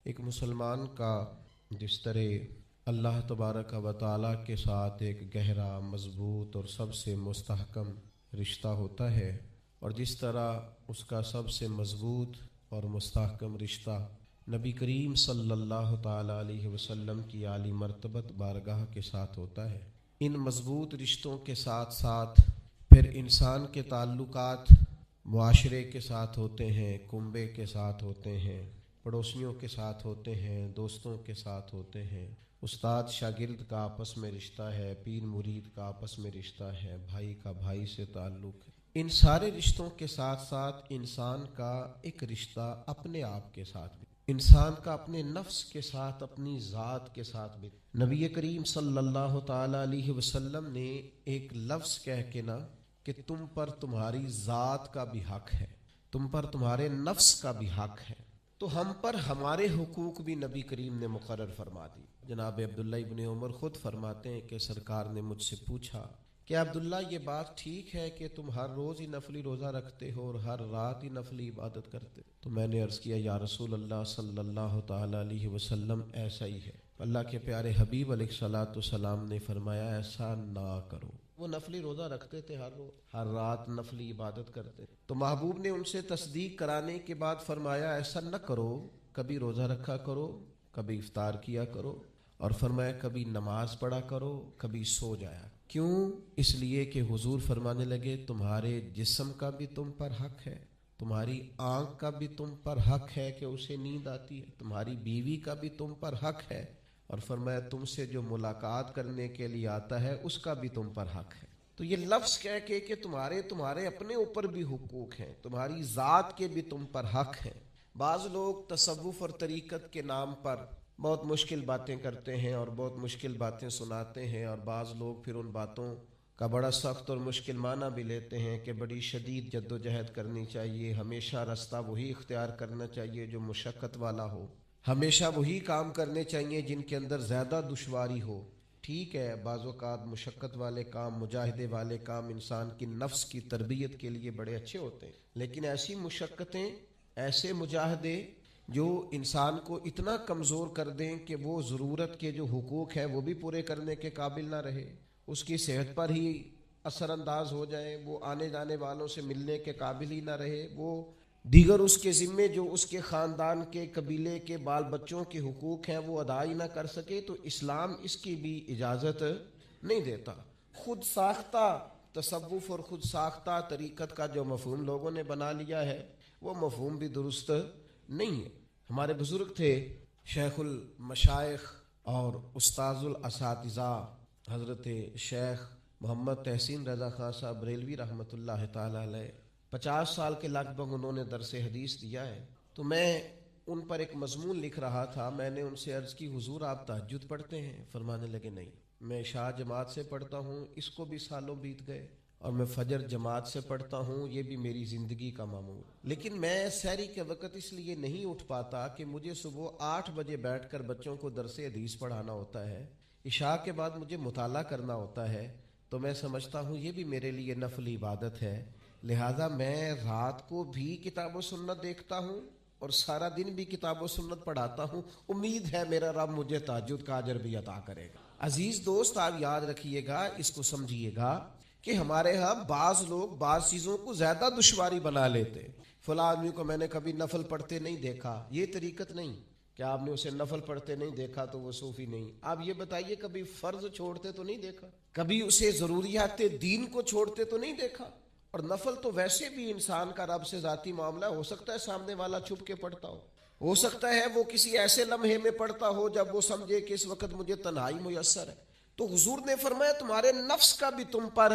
ایک مسلمان کا جس طرح اللہ تبارک و تعالیٰ کے ساتھ ایک گہرا، مضبوط اور سب سے مستحکم رشتہ ہوتا ہے، اور جس طرح اس کا سب سے مضبوط اور مستحکم رشتہ نبی کریم صلی اللہ تعالیٰ علیہ وسلم کی عالی مرتبت بارگاہ کے ساتھ ہوتا ہے، ان مضبوط رشتوں کے ساتھ ساتھ پھر انسان کے تعلقات معاشرے کے ساتھ ہوتے ہیں، کنبے کے ساتھ ہوتے ہیں، پڑوسیوں کے ساتھ ہوتے ہیں، دوستوں کے ساتھ ہوتے ہیں، استاد شاگرد کا آپس میں رشتہ ہے، پیر مرید کا آپس میں رشتہ ہے، بھائی کا بھائی سے تعلق ہے۔ ان سارے رشتوں کے ساتھ ساتھ انسان کا ایک رشتہ اپنے آپ کے ساتھ بھی، انسان کا اپنے نفس کے ساتھ، اپنی ذات کے ساتھ بھی۔ نبی کریم صلی اللہ تعالیٰ علیہ وسلم نے ایک لفظ کہہ کے نا کہ تم پر تمہاری ذات کا بھی حق ہے، تم پر تمہارے نفس کا بھی حق ہے، تو ہم پر ہمارے حقوق بھی نبی کریم نے مقرر فرما دی۔ جناب عبداللہ ابن عمر خود فرماتے ہیں کہ سرکار نے مجھ سے پوچھا کہ عبداللہ یہ بات ٹھیک ہے کہ تم ہر روز ہی نفلی روزہ رکھتے ہو اور ہر رات ہی نفلی عبادت کرتے؟ تو میں نے عرض کیا یا رسول اللہ صلی اللہ تعالیٰ علیہ وسلم ایسا ہی ہے۔ اللہ کے پیارے حبیب علیہ الصلوۃ والسلام نے فرمایا ایسا نہ کرو۔ وہ نفلی روزہ رکھتے تھے، ہر روز ہر رات نفلی عبادت کرتے، تو محبوب نے ان سے تصدیق کرانے کے بعد فرمایا ایسا نہ کرو، کبھی روزہ رکھا کرو، کبھی افطار کیا کرو، اور فرمایا کبھی نماز پڑھا کرو، کبھی سو جایا۔ کیوں؟ اس لیے کہ حضور فرمانے لگے تمہارے جسم کا بھی تم پر حق ہے، تمہاری آنکھ کا بھی تم پر حق ہے کہ اسے نیند آتی ہے، تمہاری بیوی کا بھی تم پر حق ہے، اور فرمایا تم سے جو ملاقات کرنے کے لیے آتا ہے اس کا بھی تم پر حق ہے۔ تو یہ لفظ کہہ کے کہ تمہارے اپنے اوپر بھی حقوق ہیں، تمہاری ذات کے بھی تم پر حق ہیں۔ بعض لوگ تصوف اور طریقت کے نام پر بہت مشکل باتیں کرتے ہیں اور بہت مشکل باتیں سناتے ہیں، اور بعض لوگ پھر ان باتوں کا بڑا سخت اور مشکل معنی بھی لیتے ہیں کہ بڑی شدید جد و جہد کرنی چاہیے، ہمیشہ رستہ وہی اختیار کرنا چاہیے جو مشقت والا ہو، ہمیشہ وہی کام کرنے چاہیے جن کے اندر زیادہ دشواری ہو۔ ٹھیک ہے، بعض اوقات مشقت والے کام، مجاہدے والے کام انسان کی نفس کی تربیت کے لیے بڑے اچھے ہوتے ہیں، لیکن ایسی مشقتیں، ایسے مجاہدے جو انسان کو اتنا کمزور کر دیں کہ وہ ضرورت کے جو حقوق ہیں وہ بھی پورے کرنے کے قابل نہ رہے، اس کی صحت پر ہی اثر انداز ہو جائیں، وہ آنے جانے والوں سے ملنے کے قابل ہی نہ رہے، وہ دیگر اس کے ذمے جو اس کے خاندان کے، قبیلے کے بال بچوں کے حقوق ہیں وہ ادا ہی نہ کر سکے، تو اسلام اس کی بھی اجازت نہیں دیتا۔ خود ساختہ تصوف اور خود ساختہ طریقت کا جو مفہوم لوگوں نے بنا لیا ہے وہ مفہوم بھی درست نہیں ہے۔ ہمارے بزرگ تھے شیخ المشائخ اور استاذ الاساتذہ حضرت شیخ محمد تحسین رضا خان صاحب بریلوی رحمۃ اللہ تعالی علیہ، 50 سال کے لگ بھگ انہوں نے درس حدیث دیا ہے۔ تو میں ان پر ایک مضمون لکھ رہا تھا، میں نے ان سے عرض کی حضور آپ تہجد پڑھتے ہیں؟ فرمانے لگے نہیں، میں عشاء جماعت سے پڑھتا ہوں، اس کو بھی سالوں بیت گئے، اور میں فجر جماعت سے پڑھتا ہوں، یہ بھی میری زندگی کا معمول، لیکن میں سحری کے وقت اس لیے نہیں اٹھ پاتا کہ مجھے صبح 8 بجے بیٹھ کر بچوں کو درس حدیث پڑھانا ہوتا ہے، عشاء کے بعد مجھے مطالعہ کرنا ہوتا ہے، تو میں سمجھتا ہوں یہ بھی میرے لیے نفلی عبادت ہے، لہذا میں رات کو بھی کتاب و سنت دیکھتا ہوں اور سارا دن بھی کتاب و سنت پڑھاتا ہوں، امید ہے میرا رب مجھے تہجد کا اجر بھی عطا کرے گا۔ عزیز دوست، آپ یاد رکھیے گا، اس کو سمجھیے گا کہ ہمارے ہاں بعض لوگ بعض چیزوں کو زیادہ دشواری بنا لیتے، فلاں آدمی کو میں نے کبھی نفل پڑھتے نہیں دیکھا، یہ طریقت نہیں کہ آپ نے اسے نفل پڑھتے نہیں دیکھا تو وہ صوفی نہیں۔ آپ یہ بتائیے کبھی فرض چھوڑتے تو نہیں دیکھا، کبھی اسے ضروریات دین کو چھوڑتے تو نہیں دیکھا، اور نفل تو ویسے بھی انسان کا رب سے ذاتی معاملہ، ہو سکتا ہے سامنے والا چھپ کے پڑھتا ہو سکتا ہے وہ کسی ایسے لمحے میں پڑھتا ہو جب وہ سمجھے کہ اس وقت مجھے تنہائی میسر ہے۔ تو حضور نے فرمایا تمہارے نفس کا بھی تم پر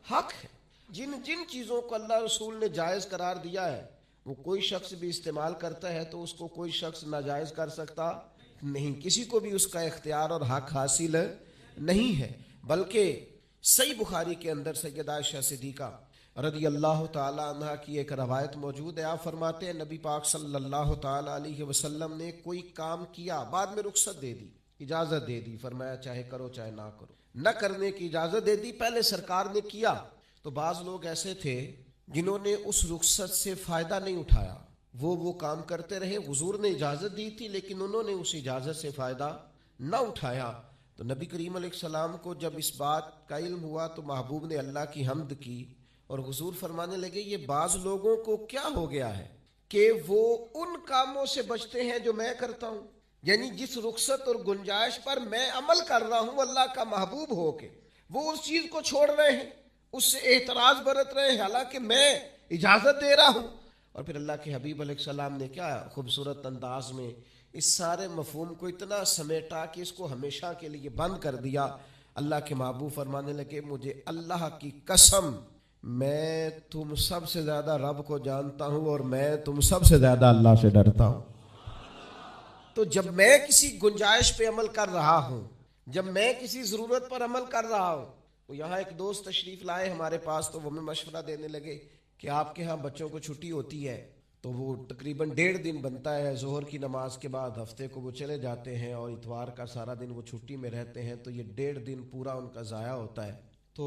حق ہے، جن جن چیزوں کو اللہ رسول نے جائز قرار دیا ہے وہ کوئی شخص بھی استعمال کرتا ہے تو اس کو کوئی شخص ناجائز کر سکتا نہیں، کسی کو بھی اس کا اختیار اور حق حاصل نہیں ہے۔ بلکہ صحیح بخاری کے اندر سیدہ عائشہ صدیقہ رضی اللہ تعالی عنہ کی ایک روایت موجود ہے، آپ فرماتے ہیں نبی پاک صلی اللہ تعالی علیہ وسلم نے کوئی کام کیا، بعد میں رخصت دے دی، اجازت دے دی، فرمایا چاہے کرو چاہے نہ کرو، نہ کرنے کی اجازت دے دی، پہلے سرکار نے کیا۔ تو بعض لوگ ایسے تھے جنہوں نے اس رخصت سے فائدہ نہیں اٹھایا، وہ کام کرتے رہے. حضور نے اجازت دی تھی لیکن انہوں نے اس اجازت سے فائدہ نہ اٹھایا. تو نبی کریم علیہ السلام کو جب اس بات کا علم ہوا تو محبوب نے اللہ کی حمد کی اور حضور فرمانے لگے یہ بعض لوگوں کو کیا ہو گیا ہے کہ وہ ان کاموں سے بچتے ہیں جو میں کرتا ہوں. یعنی جس رخصت اور گنجائش پر میں عمل کر رہا ہوں اللہ کا محبوب ہو کے وہ اس چیز کو چھوڑ رہے ہیں, اس سے اعتراض برت رہے ہیں حالانکہ میں اجازت دے رہا ہوں. اور پھر اللہ کے حبیب علیہ السلام نے کیا خوبصورت انداز میں اس سارے مفہوم کو اتنا سمیٹا کہ اس کو ہمیشہ کے لیے بند کر دیا. اللہ کے محبوب فرمانے لگے مجھے اللہ کی قسم میں تم سب سے زیادہ رب کو جانتا ہوں اور میں تم سب سے زیادہ اللہ سے ڈرتا ہوں. تو جب میں کسی گنجائش پہ عمل کر رہا ہوں, جب میں کسی ضرورت پر عمل کر رہا ہوں, تو یہاں ایک دوست تشریف لائے ہمارے پاس تو وہ ہمیں مشورہ دینے لگے کہ آپ کے ہاں بچوں کو چھٹی ہوتی ہے تو وہ تقریباً 1.5 دن بنتا ہے, ظہر کی نماز کے بعد ہفتے کو وہ چلے جاتے ہیں اور اتوار کا سارا دن وہ چھٹی میں رہتے ہیں, تو یہ 1.5 دن پورا ان کا ضائع ہوتا ہے. تو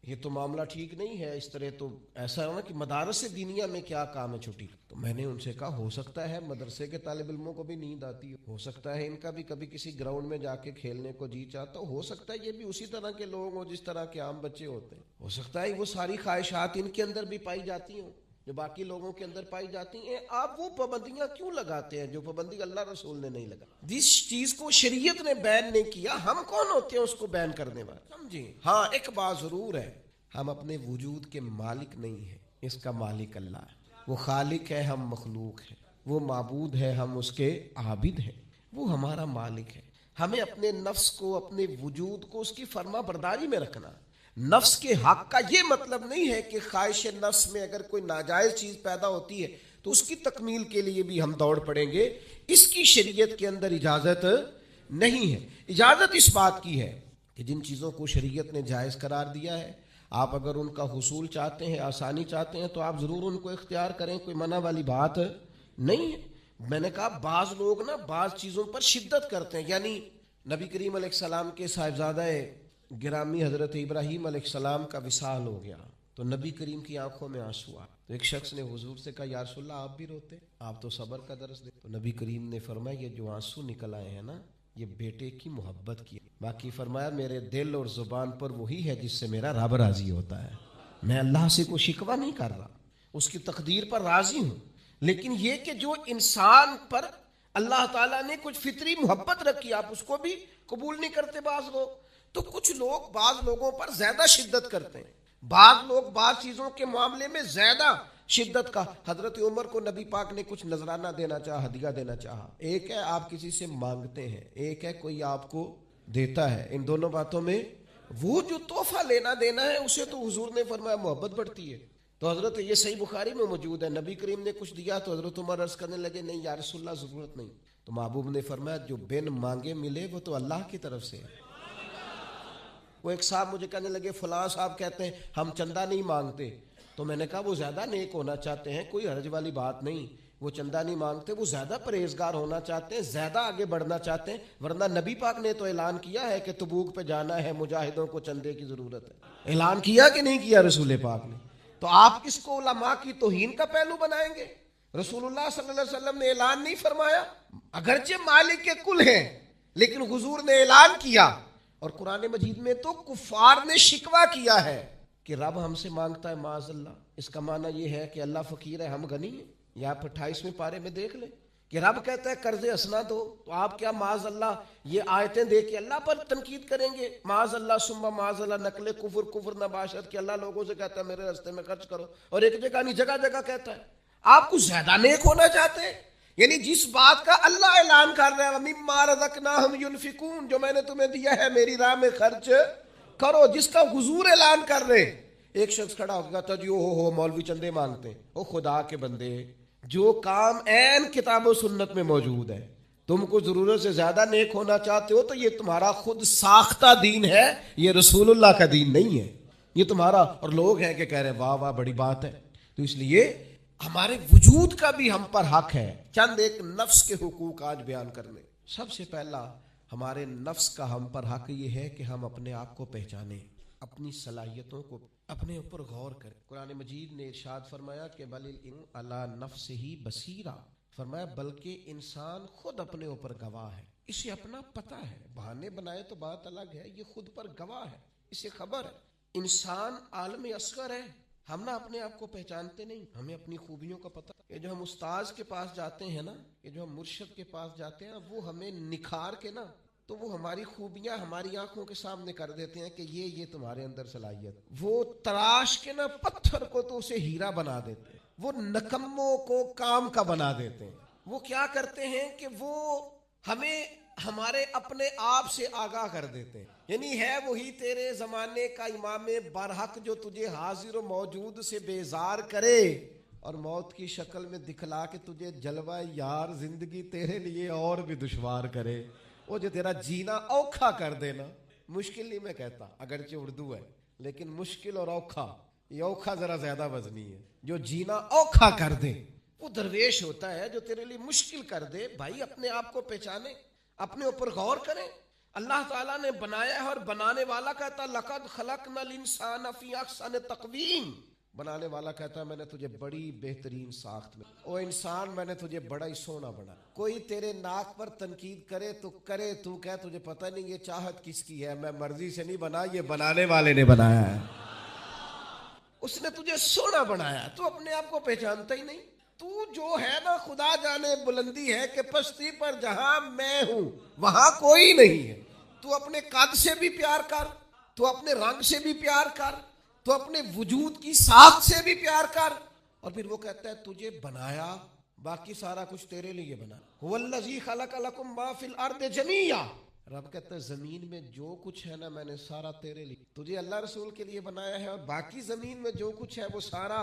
یہ تو معاملہ ٹھیک نہیں ہے. اس طرح تو ایسا ہے نا کہ مدارس دینیہ میں کیا کام ہے چھٹی. تو میں نے ان سے کہا ہو سکتا ہے مدرسے کے طالب علموں کو بھی نیند آتی ہو سکتا ہے ان کا بھی کبھی کسی گراؤنڈ میں جا کے کھیلنے کو جی چاہتا ہو سکتا ہے یہ بھی اسی طرح کے لوگ ہوں جس طرح کے عام بچے ہوتے ہیں, ہو سکتا ہے وہ ساری خواہشات ان کے اندر بھی پائی جاتی ہوں جو باقی لوگوں کے اندر پائی جاتی ہیں. آپ وہ پابندیاں کیوں لگاتے ہیں جو پابندی اللہ رسول نے نہیں لگا؟ جس چیز کو شریعت نے بین نہیں کیا ہم کون ہوتے ہیں اس کو بین کرنے والے؟ سمجھیں. ہاں ایک بات ضرور ہے, ہم اپنے وجود کے مالک نہیں ہیں, اس کا مالک اللہ ہے. وہ خالق ہے, ہم مخلوق ہیں. وہ معبود ہے, ہم اس کے عابد ہیں. وہ ہمارا مالک ہے. ہمیں اپنے نفس کو, اپنے وجود کو اس کی فرما برداری میں رکھنا. نفس کے حق کا یہ مطلب نہیں ہے کہ خواہش نفس میں اگر کوئی ناجائز چیز پیدا ہوتی ہے تو اس کی تکمیل کے لیے بھی ہم دوڑ پڑیں گے. اس کی شریعت کے اندر اجازت نہیں ہے. اجازت اس بات کی ہے کہ جن چیزوں کو شریعت نے جائز قرار دیا ہے آپ اگر ان کا حصول چاہتے ہیں, آسانی چاہتے ہیں تو آپ ضرور ان کو اختیار کریں, کوئی منع والی بات نہیں ہے. میں نے کہا بعض لوگ نا بعض چیزوں پر شدت کرتے ہیں. یعنی نبی کریم علیہ السلام کے صاحبزادہ گرامی حضرت ابراہیم علیہ السلام کا وصال ہو گیا تو نبی کریم کی آنکھوں میں آنسو آ. تو ایک شخص نے حضور سے کہا یا رسول اللہ آپ بھی روتے, آپ تو صبر کا درس دے. تو نبی کریم نے فرمایا یہ جو آنسو نکل آئے ہیں نا یہ بیٹے کی محبت کی. باقی فرمایا میرے دل اور زبان پر وہی ہے جس سے میرا رب راضی ہوتا ہے. میں اللہ سے کوئی شکوہ نہیں کر رہا, اس کی تقدیر پر راضی ہوں. لیکن یہ کہ جو انسان پر اللہ تعالیٰ نے کچھ فطری محبت رکھی آپ اس کو بھی قبول نہیں کرتے بعض لوگ. تو کچھ لوگ بعض لوگوں پر زیادہ شدت کرتے ہیں, بعض لوگ بعض چیزوں کے معاملے میں زیادہ شدت کا. حضرت عمر کو نبی پاک نے کچھ نذرانہ دینا چاہا, ہدیہ دینا چاہا. ایک ہے آپ کسی سے مانگتے ہیں, ایک ہے کوئی آپ کو دیتا ہے. ان دونوں باتوں میں وہ جو تحفہ لینا دینا ہے اسے تو حضور نے فرمایا محبت بڑھتی ہے. تو حضرت یہ صحیح بخاری میں موجود ہے, نبی کریم نے کچھ دیا تو حضرت عمر عرض کرنے لگے نہیں یا رسول اللہ ضرورت نہیں. تو محبوب نے فرمایا جو بن مانگے ملے وہ تو اللہ کی طرف سے ہے. وہ ایک صاحب مجھے کہنے لگے فلاں صاحب کہتے ہیں ہم چندہ نہیں مانگتے. تو میں نے کہا وہ زیادہ نیک ہونا چاہتے ہیں, کوئی حرج والی بات نہیں. وہ چندہ نہیں مانگتے, وہ زیادہ پرہیزگار ہونا چاہتے ہیں, زیادہ آگے بڑھنا چاہتے ہیں. ورنہ نبی پاک نے تو اعلان کیا ہے کہ تبوک پہ جانا ہے, مجاہدوں کو چندے کی ضرورت ہے. اعلان کیا کہ نہیں کیا رسول پاک نے؟ تو آپ کس کو علماء کی توہین کا پہلو بنائیں گے؟ رسول اللہ صلی اللہ علیہ وسلم نے اعلان نہیں فرمایا؟ اگرچہ مالک کے کل ہیں لیکن حضور نے اعلان کیا. اور قرآن مجید میں تو کفار نے شکوہ کیا ہے کہ رب ہم سے مانگتا ہے معاذ اللہ. اس کا معنی یہ ہے کہ اللہ فقیر ہے ہم غنی ہیں. یا آپ 28ویں پارے میں دیکھ لیں کہ رب کہتا ہے قرض حسنہ دو, تو آپ کیا معاذ اللہ یہ آیتیں دے کے اللہ پر تنقید کریں گے؟ معاذ اللہ ثم معاذ اللہ, نقل کفر نباشت کہ اللہ لوگوں سے کہتا ہے میرے راستے میں خرچ کرو, اور ایک جگہ نہیں جگہ جگہ کہتا ہے. آپ کچھ زیادہ نیک ہونا چاہتے ہیں. یعنی جس بات کا اللہ اعلان کر رہا ہے وَمِمَّا رَزَقْنَاهُمْ يُنْفِقُونَ, جو میں نے تمہیں دیا ہے میری راہ میں خرچ کرو, جس کا حضور اعلان کر رہے. ایک شخص کھڑا ہو گیا تھا جی ہو مولوی چندے مانگتے ہیں. او خدا کے بندے, جو کام عین کتاب و سنت میں موجود ہے تم کو ضرورت سے زیادہ نیک ہونا چاہتے ہو تو یہ تمہارا خود ساختہ دین ہے, یہ رسول اللہ کا دین نہیں ہے, یہ تمہارا. اور لوگ ہیں کہ کہہ رہے ہیں واہ واہ بڑی بات ہے. تو اس لیے ہمارے وجود کا بھی ہم پر حق ہے. چند ایک نفس کے حقوق آج بیان کرنے. سب سے پہلا ہمارے نفس کا ہم پر حق یہ ہے کہ ہم اپنے آپ کو پہچانیں, اپنی صلاحیتوں کو اپنے اوپر غور کرے. قرآن مجید نے ارشاد فرمایا کہ بل الانسان علی نفسہ بصیرہ، فرمایا بلکہ انسان خود اپنے اوپر گواہ ہے، اسے اپنا پتہ ہے. بہانے بنائے تو بات الگ ہے، یہ خود پر گواہ ہے، اسے خبر ہے. انسان عالم اصغر ہے، ہم نہ اپنے آپ کو پہچانتے نہیں، ہمیں اپنی خوبیوں کا پتہ. یہ جو ہم استاذ کے پاس جاتے ہیں نا، یہ جو ہم مرشد کے پاس جاتے ہیں، وہ ہمیں نکھار کے نا تو وہ ہماری خوبیاں ہماری آنکھوں کے سامنے کر دیتے ہیں کہ یہ تمہارے اندر صلاحیت. وہ تراش کے نا پتھر کو تو اسے ہیرا بنا دیتے ہیں، وہ نکموں کو کام کا بنا دیتے ہیں. وہ کیا کرتے ہیں کہ وہ ہمیں ہمارے اپنے آپ سے آگاہ کر دیتے ہیں. یعنی ہے وہی تیرے زمانے کا امام برحق جو تجھے حاضر و موجود سے بیزار کرے اور موت کی شکل میں دکھلا کے تجھے جلوہ یار زندگی تیرے لیے اور بھی دشوار کرے. وہ جو تیرا جینا اوکھا کر دینا، مشکل نہیں میں کہتا اگرچہ اردو ہے لیکن مشکل اور اوکھا، یہ اوکھا ذرا زیادہ وزنی ہے. جو جینا اوکھا کر دے وہ درویش ہوتا ہے، جو تیرے لیے مشکل کر دے. بھائی اپنے آپ کو پہچانے، اپنے اوپر غور کریں. اللہ تعالیٰ نے بنایا ہے اور بنانے والا کہتا لقد خلقنا الانسان فی احسن تقویم. بنانے والا کہتا ہے میں نے تجھے بڑی بہترین ساخت میں، او انسان میں نے تجھے بڑا ہی سونا بنا. کوئی تیرے ناک پر تنقید کرے تو کرے، تو کہ تجھے پتہ نہیں یہ چاہت کس کی ہے، میں مرضی سے نہیں بنا، یہ بنانے والے نے بنایا ہے. اس نے تجھے سونا بنایا، تو اپنے آپ کو پہچانتا ہی نہیں. تو جو ہے نا خدا جانے بلندی ہے کہ پستی پر جہاں میں ہوں وہاں کوئی نہیں ہے. تو اپنے قد سے بھی پیار کر، تو اپنے رنگ سے بھی پیار کر، تو اپنے وجود کی ساخت سے بھی پیار کر. اور پھر وہ کہتا ہے تجھے بنایا، باقی سارا کچھ تیرے لیے بنا. هو الذی خلق لکم ما فی الارض جمیعا. رب کہتا ہے زمین میں جو کچھ ہے نا میں نے سارا تیرے لیے، تجھے اللہ رسول کے لیے بنایا ہے، اور باقی زمین میں جو کچھ ہے وہ سارا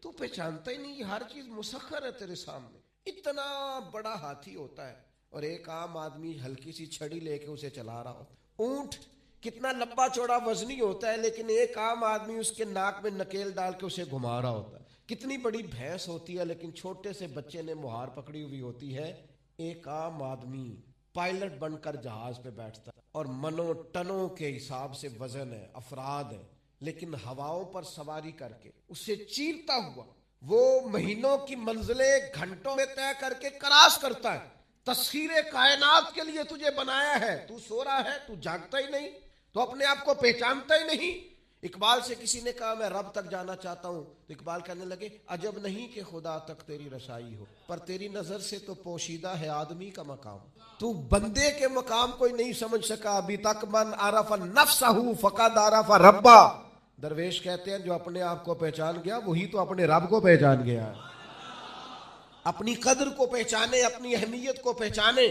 تو پہچانتا ہی نہیں. ہر چیز مسخر ہے تیرے سامنے. اتنا بڑا ہاتھی ہوتا ہے اور ایک عام آدمی ہلکی سی چھڑی لے کے اسے چلا رہا ہوتا. اونٹ کتنا لمبا چوڑا وزنی ہوتا ہے لیکن ایک عام آدمی اس کے ناک میں نکیل ڈال کے اسے گھما رہا ہوتا ہے. کتنی بڑی بھینس ہوتی ہے لیکن چھوٹے سے بچے نے مہار پکڑی ہوئی ہوتی ہے. ایک عام آدمی پائلٹ بن کر جہاز پہ بیٹھتا ہے اور منوں ٹنوں کے حساب سے وزن ہے، افراد ہے، لیکن ہواؤں پر سواری کر کے اسے چیرتا ہوا وہ مہینوں کی منزلیں گھنٹوں میں طے کر کے کراس کرتا ہے. تسخیر کائنات کے لیے تجھے بنایا ہے، تو سو رہا ہے، تو جاگتا ہی نہیں، تو اپنے آپ کو پہچانتا ہی نہیں. اقبال سے کسی نے کہا میں رب تک جانا چاہتا ہوں تو اقبال کہنے لگے عجب نہیں کہ خدا تک تیری رسائی ہو، پر تیری نظر سے تو پوشیدہ ہے آدمی کا مقام. تو بندے کے مقام کوئی نہیں سمجھ سکا ابھی تک. من عرف نفسہ فقد عرف ربا. درویش کہتے ہیں جو اپنے آپ کو پہچان گیا وہی تو اپنے رب کو پہچان گیا. اپنی قدر کو پہچانے، اپنی اہمیت کو پہچانے.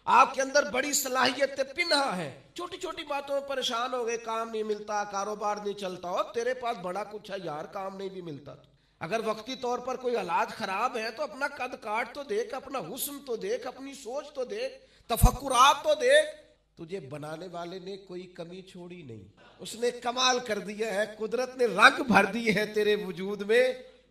آپ کے اندر بڑی صلاحیت پنہا ہے. چھوٹی چھوٹی باتوں میں پریشان ہو گئے، کام نہیں ملتا، کاروبار نہیں چلتا. اور تیرے پاس بڑا کچھ ہے یار، کام نہیں بھی ملتا. اگر وقتی طور پر کوئی حالات خراب ہے تو اپنا قد کاٹ تو دیکھ، اپنا حسن تو دیکھ، اپنی سوچ تو دیکھ، تفکرات تو دیکھ. تجھے بنانے والے نے کوئی کمی چھوڑی نہیں، اس نے کمال کر دیا ہے. قدرت نے رنگ بھر دی ہے تیرے وجود میں.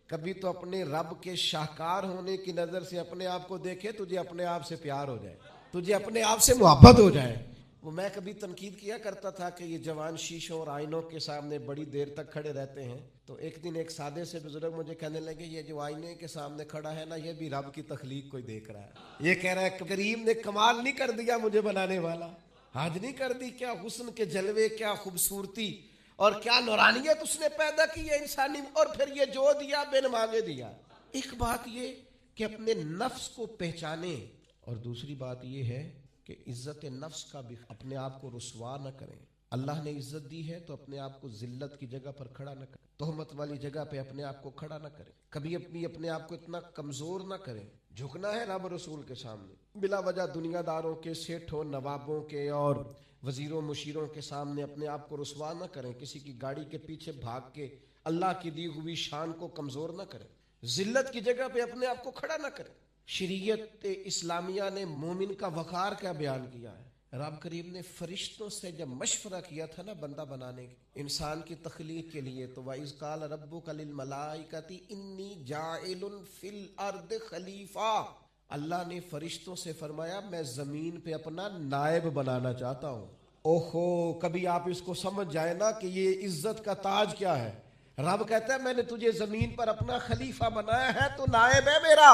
کبھی تو اپنے رب کے شاہکار ہونے کی نظر سے اپنے آپ کو دیکھے، تجھے اپنے آپ سے پیار ہو جائے، تجھے اپنے آپ سے محبت ہو جائے. وہ میں کبھی تنقید کیا کرتا تھا کہ یہ جوان شیشوں اور آئینوں کے سامنے بڑی دیر تک کھڑے رہتے ہیں. تو ایک دن ایک سادے سے بزرگ مجھے کہنے لگے یہ جو آئینے کے سامنے کھڑا ہے نا یہ بھی رب کی تخلیق کوئی دیکھ رہا ہے. یہ کہہ رہا ہے کریم نے کمال نہیں کر دیا مجھے بنانے والا، حج نہیں کر دی. کیا حسن کے جلوے، کیا خوبصورتی اور کیا نورانیت اس نے پیدا کی ہے انسانی. اور پھر یہ جو دیا بن مانگے دیا. ایک بات یہ کہ اپنے نفس کو پہچانے، اور دوسری بات یہ ہے کہ عزت نفس کا بھی اپنے آپ کو رسوا نہ کریں. اللہ نے عزت دی ہے تو اپنے آپ کو ذلت کی جگہ پر کھڑا نہ کریں، تہمت والی جگہ پہ اپنے آپ کو کھڑا نہ کریں. کبھی اپنے آپ کو اتنا کمزور نہ کریں. جھکنا ہے رب رسول کے سامنے، بلا وجہ دنیا داروں کے، سیٹھوں نوابوں کے اور وزیروں مشیروں کے سامنے اپنے آپ کو رسوا نہ کریں. کسی کی گاڑی کے پیچھے بھاگ کے اللہ کی دی ہوئی شان کو کمزور نہ کریں. ذلت کی جگہ پہ اپنے آپ کو کھڑا نہ کریں. شریعت اسلامیہ نے مومن کا وقار کیا بیان کیا ہے. رب کریم نے فرشتوں سے جب مشورہ کیا تھا نا بندہ بنانے کے، انسان کی تخلیق کے لیے، تو وَإِذْ قَالَ رَبُّكَ لِلْمَلَائِكَةِ إِنِّي جَاعِلٌ فِي الْأَرْضِ خَلِيفَةً. اللہ نے فرشتوں سے فرمایا میں زمین پہ اپنا نائب بنانا چاہتا ہوں. اوہو، کبھی آپ اس کو سمجھ جائیں نا کہ یہ عزت کا تاج کیا ہے. رب کہتا ہے میں نے تجھے زمین پر اپنا خلیفہ بنایا ہے تو نائب ہے میرا،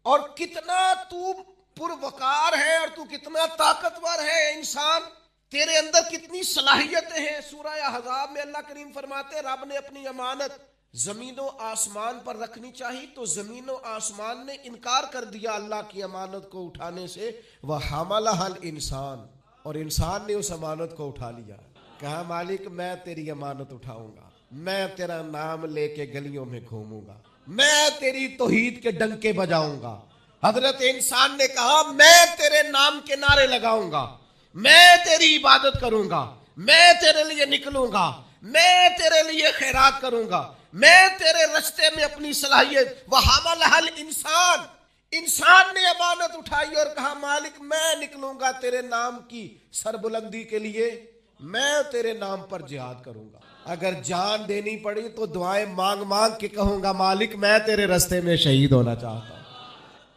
اور کتنا تو پروقار ہے اور تو کتنا طاقتور ہے انسان، تیرے اندر کتنی صلاحیتیں ہیں۔ سورہ احزاب میں اللہ کریم فرماتے ہیں رب نے اپنی امانت زمین و آسمان پر رکھنی چاہیے تو زمین و آسمان نے انکار کر دیا اللہ کی امانت کو اٹھانے سے، وَحَمَلَهَا الْإِنسان، اور انسان نے اس امانت کو اٹھا لیا، کہا مالک میں تیری امانت اٹھاؤں گا، میں تیرا نام لے کے گلیوں میں گھوموں گا، میں تیری توحید کے ڈنکے بجاؤں گا۔ حضرت انسان نے کہا میں تیرے نام کے نعرے لگاؤں گا، میں تیری عبادت کروں گا، میں تیرے لیے نکلوں گا، میں تیرے لیے خیرات کروں گا، میں تیرے رستے میں اپنی صلاحیت۔ وَحَمَلَهَا الْإِنسان، انسان نے امانت اٹھائی اور کہا مالک میں نکلوں گا تیرے نام کی سربلندی کے لیے، میں تیرے نام پر جہاد کروں گا، اگر جان دینی پڑی تو دعائیں مانگ مانگ کے کہوں گا مالک میں تیرے رستے میں شہید ہونا چاہتا ہوں۔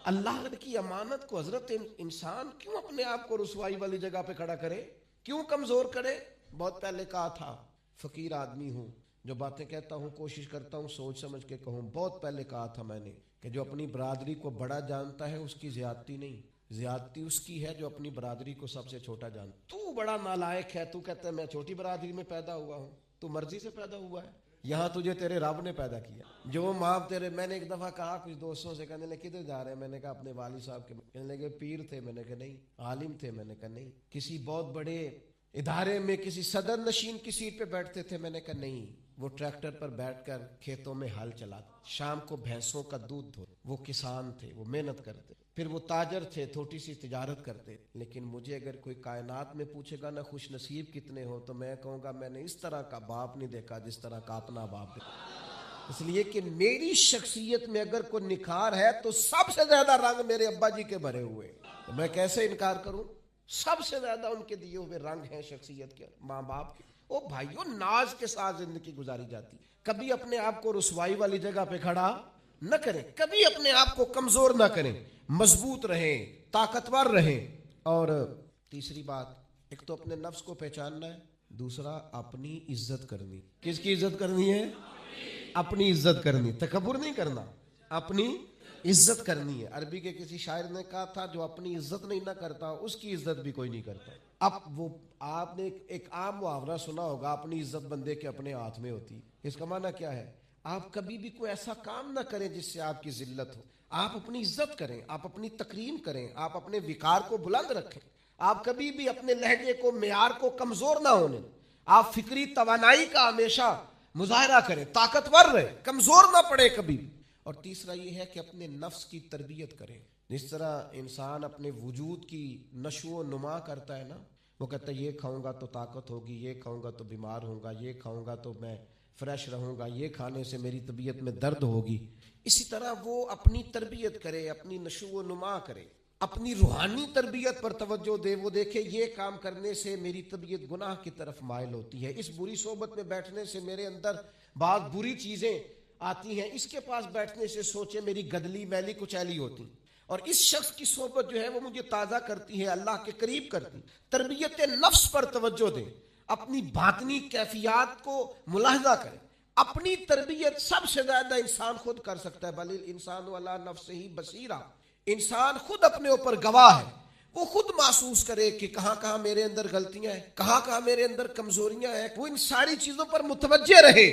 اللہ کی امانت کو حضرت انسان کیوں اپنے آپ کو رسوائی والی جگہ پہ کھڑا کرے، کیوں کمزور کرے؟ بہت پہلے کہا تھا فقیر آدمی ہوں، جو باتیں کہتا ہوں کوشش کرتا ہوں سوچ سمجھ کے کہوں۔ بہت پہلے کہا تھا میں نے کہ جو اپنی برادری کو بڑا جانتا ہے اس کی زیادتی نہیں، زیادتی اس کی ہے جو اپنی برادری کو سب سے چھوٹا جانتا۔ تو بڑا نالائق ہے، تو کہتا ہے میں چھوٹی برادری میں پیدا ہوا ہوں، تو مرضی سے پیدا ہوا ہے، یہاں تجھے تیرے رب نے پیدا کیا۔ جو ماں تیرے، میں نے ایک دفعہ کہا کچھ دوستوں سے، کہنے لگے کدھر جا رہے ہیں، میں نے کہا اپنے والد صاحب کے، کہنے لگے پیر تھے، میں نے کہا نہیں، عالم تھے، میں نے کہا نہیں، کسی بہت بڑے ادارے میں کسی صدر نشین کی سیٹ پہ بیٹھتے تھے، میں نے کہا نہیں، وہ ٹریکٹر پر بیٹھ کر کھیتوں میں ہل چلاتے، شام کو بھینسوں کا دودھ دھوتے، وہ کسان تھے، وہ محنت کرتے، پھر وہ تاجر تھے، چھوٹی سی تجارت کرتے۔ لیکن مجھے اگر کوئی کائنات میں پوچھے گا نا خوش نصیب کتنے ہو، تو میں کہوں گا میں نے اس طرح کا باپ نہیں دیکھا جس طرح کا اپنا باپ دیکھا، اس لیے کہ میری شخصیت میں اگر کوئی نکھار ہے تو سب سے زیادہ رنگ میرے ابا جی کے بھرے ہوئے، تو میں کیسے انکار کروں؟ سب سے زیادہ ان کے دیے ہوئے رنگ ہیں شخصیت کے، ماں باپ کے۔ او بھائیو، ناز کے ساتھ زندگی گزاری جاتی، کبھی اپنے آپ کو رسوائی والی جگہ پہ کھڑا نہ کریں، کبھی اپنے آپ کو کمزور نہ کریں، مضبوط رہیں، طاقتور رہیں۔ اور تیسری بات، ایک تو اپنے نفس کو پہچاننا ہے، دوسرا اپنی عزت کرنی۔ کس کی عزت کرنی ہے؟ اپنی عزت کرنی، تکبر نہیں کرنا، اپنی عزت کرنی ہے۔ عربی کے کسی شاعر نے کہا تھا جو اپنی عزت نہیں نہ کرتا اس کی عزت بھی کوئی نہیں کرتا۔ اب وہ آپ نے ایک عام محاورہ سنا ہوگا، اپنی عزت بندے کے اپنے ہاتھ میں ہوتی، اس کا معنی کیا ہے؟ آپ کبھی بھی کوئی ایسا کام نہ کریں جس سے آپ کی ذلت ہو، آپ اپنی عزت کریں، آپ اپنی تکریم کریں، آپ اپنے وقار کو بلند رکھیں، آپ کبھی بھی اپنے لہجے کو، معیار کو کمزور نہ ہونے، آپ فکری توانائی کا ہمیشہ مظاہرہ کریں، طاقتور رہیں، کمزور نہ پڑے کبھی۔ اور تیسرا یہ ہے کہ اپنے نفس کی تربیت کریں۔ جس طرح انسان اپنے وجود کی نشو و نما کرتا ہے نا، وہ کہتا ہے یہ کھاؤں گا تو طاقت ہوگی، یہ کھاؤں گا تو بیمار ہوں گا، یہ کھاؤں گا تو میں فریش رہوں گا، یہ کھانے سے میری طبیعت میں درد ہوگی، اسی طرح وہ اپنی تربیت کرے، اپنی نشو و نما کرے، اپنی روحانی تربیت پر توجہ دے۔ وہ دیکھے یہ کام کرنے سے میری طبیعت گناہ کی طرف مائل ہوتی ہے، اس بری صحبت میں بیٹھنے سے میرے اندر بعض بری چیزیں آتی ہیں، اس کے پاس بیٹھنے سے سوچے میری گدلی میلی کچیلی ہوتی، اور اس شخص کی صحبت جو ہے وہ مجھے تازہ کرتی ہے، اللہ کے قریب کرتی۔ تربیت نفس پر توجہ دیں، اپنی باطنی کیفیات کو ملاحظہ کریں۔ اپنی تربیت سب سے زیادہ انسان خود کر سکتا ہے، بل الانسان علی نفسہ بصیرہ، انسان خود اپنے اوپر گواہ ہے، وہ خود محسوس کرے کہ کہاں کہاں میرے اندر غلطیاں ہیں، کہاں کہاں میرے اندر کمزوریاں ہیں، وہ ان ساری چیزوں پر متوجہ رہے۔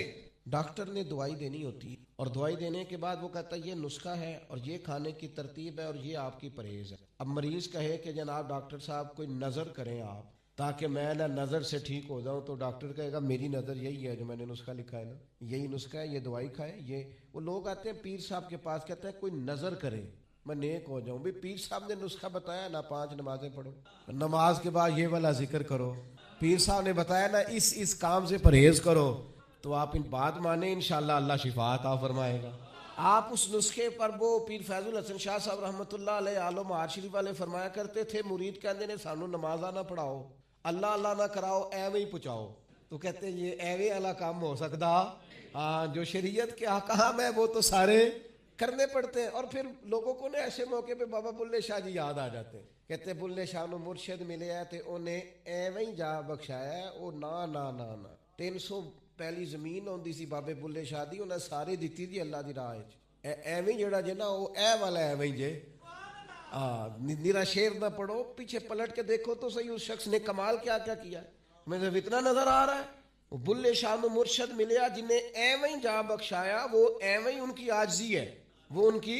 ڈاکٹر نے دوائی دینی ہوتی ہے، اور دوائی دینے کے بعد وہ کہتا ہے یہ نسخہ ہے اور یہ کھانے کی ترتیب ہے اور یہ آپ کی پرہیز ہے۔ اب مریض کہے کہ جناب ڈاکٹر صاحب کوئی نظر کریں آپ تاکہ میں نہ نظر سے ٹھیک ہو جاؤں، تو ڈاکٹر کہے گا میری نظر یہی ہے جو میں نے نسخہ لکھا ہے نا، یہی نسخہ ہے، یہ دوائی کھائے۔ یہ وہ لوگ آتے ہیں پیر صاحب کے پاس، کہتے ہیں کوئی نظر کرے میں نیک ہو جاؤں۔ بھی پیر صاحب نے نسخہ بتایا نا 5 نمازیں پڑھو، نماز کے بعد یہ والا ذکر کرو، پیر صاحب نے بتایا نا اس کام سے پرہیز کرو، تو آپ ان بات مانیں انشاءاللہ اللہ شفا عطا فرمائے گا۔ آپ اس نسخے پر، وہ پیر فیض الحسن شاہ صاحب رحمۃ اللہ علیہ عالم معاد شریف والے فرمایا کرتے تھے، مرید کہندے نے سانو نمازاں نہ پڑھاؤ، اللہ اللہ نہ کراؤ، ایویں ہی پہنچاؤ۔ تو کہتے ہیں یہ ایویں والا کام ہو سکتا؟ ہاں، جو شریعت کے احکام ہے وہ تو سارے کرنے پڑتے ہیں۔ اور پھر لوگوں کو نے ایسے موقع پہ بابا بلے شاہ جی یاد آ جاتے ہیں، کہتے بلے شاہ نو مرشد ملے ہے تے انہیں ایویں ہی جا بخشایا ہے، او نا نا نا نا 300 پہلی زمین ہوندی سی بابے بلے شاہ دی انہیں ساری دیتی دی اللہ دی راہ وچ ایویں جڑا جے نا وہ اے والا ایویں جے نیرا شیر نہ پڑھو پیچھے پلٹ کے دیکھو تو صحیح اس شخص نے کمال کیا کیا کیا ہے مجھے اتنا نظر آ رہا ہے وہ بلے شاہ میں مرشد ملیا جنہیں ایویں جہاں بخشایا وہ ایویں ان کی عاجزی ہے وہ ان کی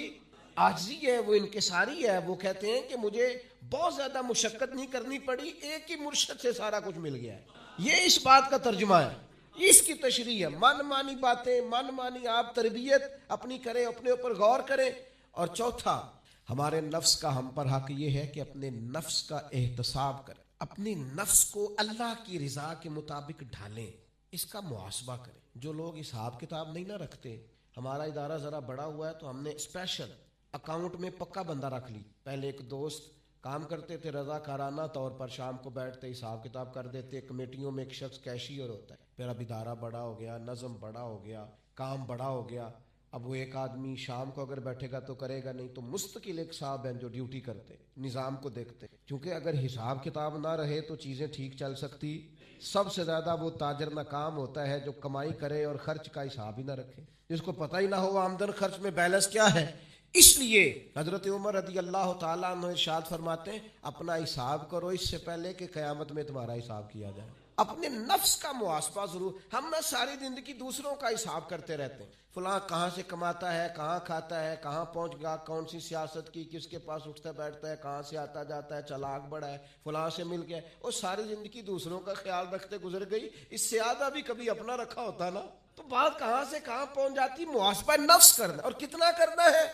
عاجزی ہے وہ انکساری ہے وہ کہتے ہیں کہ مجھے بہت زیادہ مشقت نہیں کرنی پڑی ایک ہی مرشد سے سارا کچھ مل گیا ہے یہ اس بات کا ترجمہ ہے اس کی تشریح ہے من مانی باتیں من مانی آپ تربیت اپنی کریں اپنے اوپر غور کریں اور چوتھا ہمارے نفس کا ہم پر حق یہ ہے کہ اپنے نفس کا احتساب کریں اپنی نفس کو اللہ کی رضا کے مطابق ڈھالیں اس کا محاسبہ کریں جو لوگ حساب کتاب نہیں نہ رکھتے ہمارا ادارہ ذرا بڑا ہوا ہے تو ہم نے اسپیشل اکاؤنٹ میں پکا بندہ رکھ لی پہلے ایک دوست کام کرتے تھے رضا کارانہ طور پر شام کو بیٹھتے حساب کتاب کر دیتے کمیٹیوں میں ایک شخص کیشیئر ہوتا ہے پھر اب ادارہ بڑا ہو گیا نظم بڑا ہو گیا کام بڑا ہو گیا اب وہ ایک آدمی شام کو اگر بیٹھے گا تو کرے گا نہیں تو مستقل ایک صاحب ہیں جو ڈیوٹی کرتے نظام کو دیکھتے کیونکہ اگر حساب کتاب نہ رہے تو چیزیں ٹھیک چل سکتی سب سے زیادہ وہ تاجر ناکام ہوتا ہے جو کمائی کرے اور خرچ کا حساب ہی نہ رکھے جس کو پتہ ہی نہ ہو آمدن خرچ میں بیلنس کیا ہے اس لیے حضرت عمر رضی اللہ تعالیٰ عنہ ارشاد فرماتے ہیں اپنا حساب کرو اس سے پہلے کہ قیامت میں تمہارا حساب کیا جائے اپنے نفس کا محاسبہ ضرور ہم نہ ساری زندگی دوسروں کا حساب کرتے رہتے ہیں فلاں کہاں سے کماتا ہے کہاں کھاتا ہے کہاں پہنچ گیا کون سی سیاست کی کس کے پاس اٹھتا بیٹھتا ہے کہاں سے آتا جاتا ہے چلاک بڑا ہے فلاں سے مل گیا اور ساری زندگی دوسروں کا خیال رکھتے گزر گئی اس سے زیادہ بھی کبھی اپنا رکھا ہوتا نا تو بات کہاں سے کہاں پہنچ جاتی محاسبہ نفس کرنا اور کتنا کرنا ہے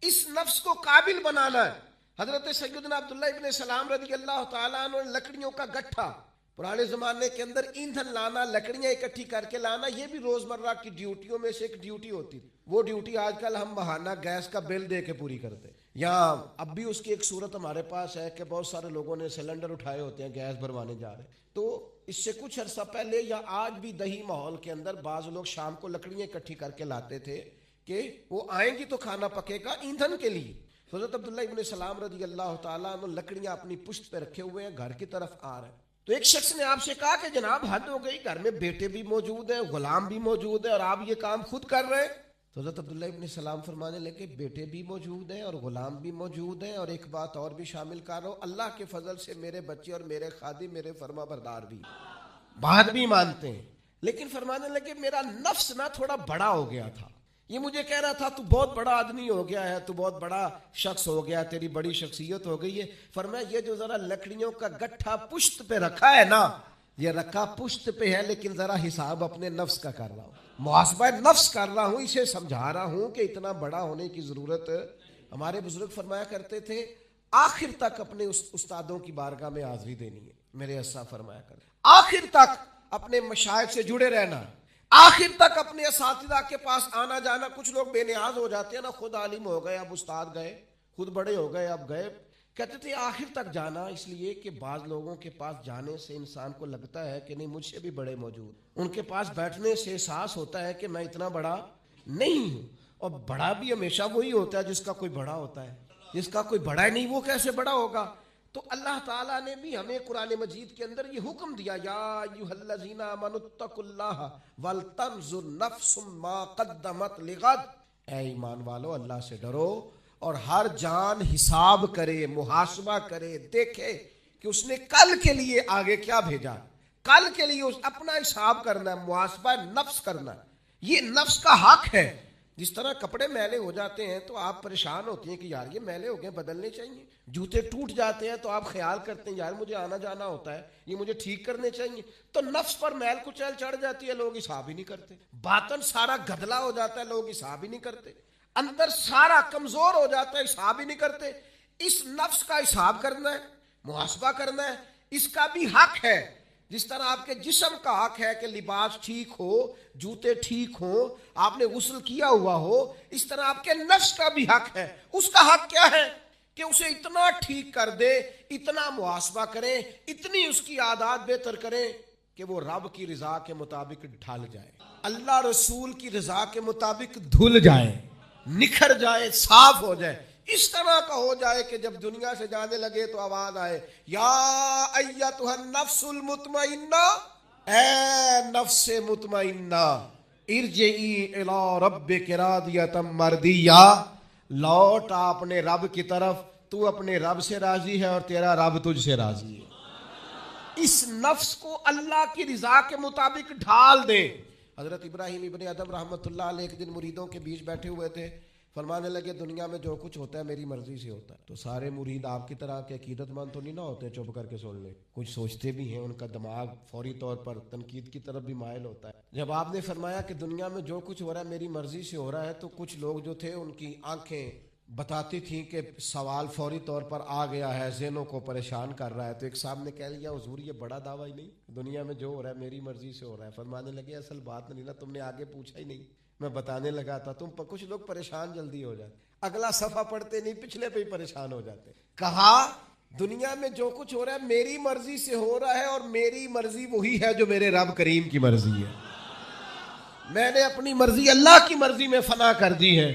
اس نفس کو قابل بنانا ہے حضرت سیدنا عبداللہ ابن سلام رضی اللہ تعالیٰ عنہ لکڑیوں کا گٹھا پرانے زمانے کے اندر ایندھن لانا لکڑیاں اکٹھی کر کے لانا یہ بھی روزمرہ کی ڈیوٹیوں میں سے ایک ڈیوٹی ہوتی تھی وہ ڈیوٹی آج کل ہم بہانہ گیس کا بل دے کے پوری کرتے یا اب بھی اس کی ایک صورت ہمارے پاس ہے کہ بہت سارے لوگوں نے سلنڈر اٹھائے ہوتے ہیں گیس بھروانے جا رہے ہیں تو اس سے کچھ عرصہ پہلے یا آج بھی دیہی ماحول کے اندر بعض لوگ شام کو لکڑیاں اکٹھی کر کے لاتے تھے کہ وہ آئیں گی تو کھانا پکے گا ایندھن کے لیے حضرت عبداللہ ابن سلام رضی اللہ تعالیٰ عنہ لکڑیاں اپنی پشت پہ رکھے ہوئے ہیں گھر کی طرف آ رہے ہیں تو ایک شخص نے آپ سے کہا کہ جناب حد ہو گئی گھر میں بیٹے بھی موجود ہیں غلام بھی موجود ہیں اور آپ یہ کام خود کر رہے ہیں تو حضرت عبداللہ ابن سلام فرمانے لگے بیٹے بھی موجود ہیں اور غلام بھی موجود ہیں اور ایک بات اور بھی شامل کر رہا ہوں اللہ کے فضل سے میرے بچے اور میرے خادم میرے فرما بردار بھی بات بھی مانتے ہیں لیکن فرمانے لگے میرا نفس نہ تھوڑا بڑا ہو گیا تھا یہ مجھے کہہ رہا تھا تو بہت بڑا آدمی ہو گیا ہے تو بہت بڑا شخص ہو گیا تیری بڑی شخصیت ہو گئی ہے فرمایا یہ جو ذرا لکڑیوں کا گٹھا پشت پہ رکھا ہے نا یہ رکھا پشت پہ ہے لیکن ذرا حساب اپنے نفس کا کر رہا ہوں محاسبہ نفس کر رہا ہوں اسے سمجھا رہا ہوں کہ اتنا بڑا ہونے کی ضرورت ہمارے بزرگ فرمایا کرتے تھے آخر تک اپنے استادوں کی بارگاہ میں حاضری دینی ہے میرے اسا فرمایا کرتے آخر تک اپنے مشائخ سے جڑے رہنا آخر تک اپنے اساتذہ کے پاس آنا جانا کچھ لوگ بے نیاز ہو جاتے ہیں نا خود عالم ہو گئے اب استاد گئے خود بڑے ہو گئے اب گئے کہتے تھے آخر تک جانا اس لیے کہ بعض لوگوں کے پاس جانے سے انسان کو لگتا ہے کہ نہیں مجھ سے بھی بڑے موجود ان کے پاس بیٹھنے سے احساس ہوتا ہے کہ میں اتنا بڑا نہیں ہوں اور بڑا بھی ہمیشہ وہی ہوتا ہے جس کا کوئی بڑا ہوتا ہے جس کا کوئی بڑا نہیں وہ کیسے بڑا ہوگا تو اللہ تعالیٰ نے بھی ہمیں قرآن مجید کے اندر یہ حکم دیا یا ایھا الذین آمنوا اتقوا اللہ ولتنظر نفس ما قدمت لغد اے ایمان والو اللہ سے ڈرو اور ہر جان حساب کرے محاسبہ کرے دیکھے کہ اس نے کل کے لیے آگے کیا بھیجا کل کے لیے اپنا حساب کرنا ہے محاسبہ نفس کرنا یہ نفس کا حق ہے جس طرح کپڑے میلے ہو جاتے ہیں تو آپ پریشان ہوتے ہیں کہ یار یہ میلے ہو گئے بدلنے چاہیے جوتے ٹوٹ جاتے ہیں تو آپ خیال کرتے ہیں یار مجھے آنا جانا ہوتا ہے یہ مجھے ٹھیک کرنے چاہیے تو نفس پر میل کچیل چڑھ جاتی ہے لوگ حساب ہی نہیں کرتے باطن سارا گدلا ہو جاتا ہے لوگ حساب ہی نہیں کرتے اندر سارا کمزور ہو جاتا ہے حساب ہی نہیں کرتے اس نفس کا حساب کرنا ہے محاسبہ کرنا ہے اس کا بھی حق ہے جس طرح آپ کے جسم کا حق ہے کہ لباس ٹھیک ہو جوتے ٹھیک ہوں آپ نے غسل کیا ہوا ہو اس طرح آپ کے نفس کا بھی حق ہے اس کا حق کیا ہے کہ اسے اتنا ٹھیک کر دے اتنا محاسبہ کریں اتنی اس کی عادات بہتر کریں کہ وہ رب کی رضا کے مطابق ڈھل جائے اللہ رسول کی رضا کے مطابق دھل جائے نکھر جائے صاف ہو جائے اس طرح کا ہو جائے کہ جب دنیا سے جانے لگے تو آواز آئے یا ایتھا النفس المطمئنہ اے نفس مطمئنہ ارجعی الی ربک راضیۃ مرضیہ، لوٹ اپنے رب کی طرف، تو اپنے رب سے راضی ہے اور تیرا رب تجھ سے راضی ہے۔ اس نفس کو اللہ کی رضا کے مطابق ڈھال دیں۔ حضرت ابراہیم ابن ادم رحمۃ اللہ علیہ ایک دن مریدوں کے بیچ بیٹھے ہوئے تھے، فرمانے لگے دنیا میں جو کچھ ہوتا ہے میری مرضی سے ہوتا ہے۔ تو سارے مرید آپ کی طرح کے عقیدت مند تو نہیں نہ ہوتے چپ کر کے سن لیں، کچھ سوچتے بھی ہیں، ان کا دماغ فوری طور پر تنقید کی طرف بھی مائل ہوتا ہے۔ جب آپ نے فرمایا کہ دنیا میں جو کچھ ہو رہا ہے میری مرضی سے ہو رہا ہے، تو کچھ لوگ جو تھے ان کی آنکھیں بتاتی تھیں کہ سوال فوری طور پر آ گیا ہے، ذہنوں کو پریشان کر رہا ہے۔ تو ایک صاحب نے کہہ لیا حضور یہ بڑا دعویٰ ہی نہیں، دنیا میں جو ہو رہا ہے میری مرضی سے ہو رہا ہے۔ فرمانے لگے اصل بات نہیں نا، تم نے آگے پوچھا ہی نہیں، میں بتانے لگا تھا، تم پر کچھ لوگ پریشان جلدی ہو جاتے، اگلا صفحہ پڑھتے نہیں پچھلے پہ ہی پریشان ہو جاتے۔ کہا دنیا میں جو کچھ ہو رہا ہے میری مرضی سے ہو رہا ہے، اور میری مرضی وہی ہے جو میرے رب کریم کی مرضی ہے۔ میں نے اپنی مرضی اللہ کی مرضی میں فنا کر دی ہے،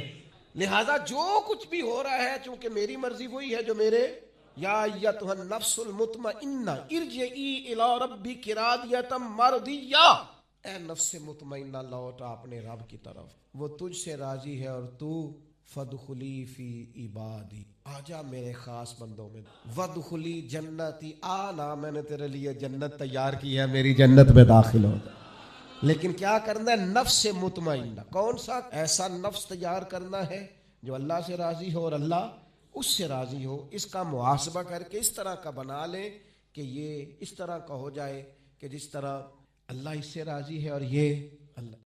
لہذا جو کچھ بھی ہو رہا ہے چونکہ میری مرضی وہی ہے جو میرے یا ایتھا النفس المطمئنہ ارجعی الی ربک راضیۃ مرضیہ، اے نفس مطمئنہ لوٹ اپنے رب کی طرف، وہ تجھ سے راضی ہے، اور تو فادخلی فی عبادی، آجا میرے خاص بندوں میں، وادخلی جنتی، آنا میں نے تیرے لیے جنت تیار کی ہے، میری جنت میں داخل ہو جا۔ لیکن کیا کرنا ہے؟ نفس مطمئنہ، کون سا؟ ایسا نفس تیار کرنا ہے جو اللہ سے راضی ہو اور اللہ اس سے راضی ہو۔ اس کا محاسبہ کر کے اس طرح کا بنا لیں کہ یہ اس طرح کا ہو جائے کہ جس طرح اللہ اس سے راضی ہے اور یہ اللہ